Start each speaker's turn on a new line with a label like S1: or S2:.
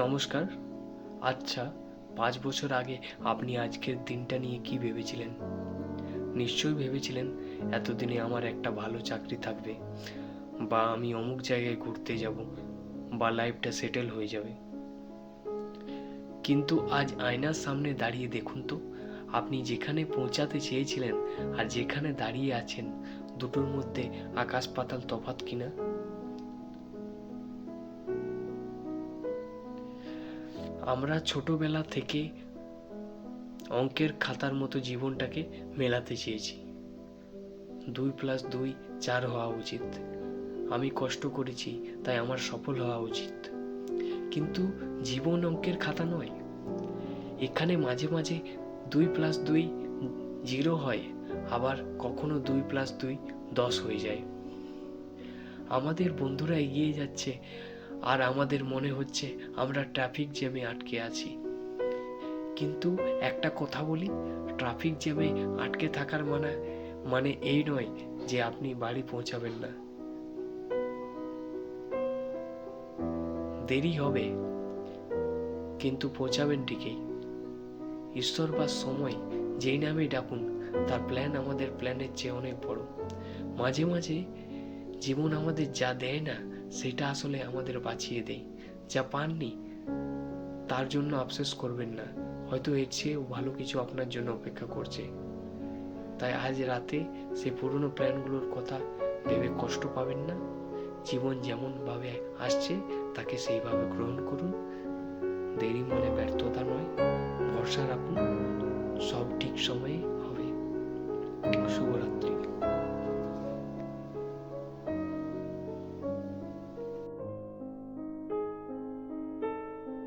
S1: নমস্কার। আচ্ছা, ৫ বছর আগে আপনি আজকের দিনটা নিয়ে কি ভেবেছিলেন? নিশ্চয়ই ভেবেছিলেন এতদিনে আমার একটা ভালো চাকরি থাকবে, বা আমি অমুক জায়গায় ঘুরতে যাব, বা লাইফটা সেটেল হয়ে যাবে। কিন্তু আজ আয়নার সামনে দাঁড়িয়ে দেখুন তো, আপনি যেখানে পৌঁছাতে চেয়েছিলেন আর যেখানে দাঁড়িয়ে আছেন, দুটোর মধ্যে আকাশ পাতাল তফাৎ কিনা? আমরা ছোটবেলা থেকে অঙ্কের খাতার মতো জীবনটাকে মেলাতে চেয়েছি। 2+2 4 হওয়া উচিত। আমি কষ্ট করেছি, তাই আমার সফল হওয়া উচিত। কিন্তু জীবন অঙ্কের খাতা নয়। এখানে মাঝে মাঝে 2+2 0 হয়, আবার কখনো 2+2 10 হয়ে যায়। আমাদের বন্ধুরা এগিয়ে যাচ্ছে, আর আমাদের মনে হচ্ছে আমরা ট্রাফিক জ্যামে আটকে আছি। কিন্তু একটা কথা বলি, ট্রাফিক জ্যামে আটকে থাকার মানে এই নয় যে আপনি বাড়ি পৌঁছাবেন না। দেরি হবে, কিন্তু পৌঁছাবেন ঠিকই। ঈশ্বর বা সময়, যেই নামেই ডাকুন, তার প্ল্যান আমাদের প্ল্যানের চেয়ে অনেক বড়। মাঝে মাঝে জীবন আমাদের যা দেয় না, সেটা আসলে আমাদের বাঁচিয়ে দেয়। যা পাননি তার জন্য আফসোস করবেন না, হয়তো এর চেয়েও ভালো কিছু আপনার জন্য অপেক্ষা করছে। তাই আজ রাতে সেই পুরনো প্ল্যানগুলোর কথা ভেবে কষ্ট পাবেন না। জীবন যেমন ভাবে আসছে তাকে সেইভাবে গ্রহণ করুন। দেরি মানে ব্যর্থতা নয়, ভরসা রাখুন, সব ঠিক সময়ে হবে। শুভরাত্রি।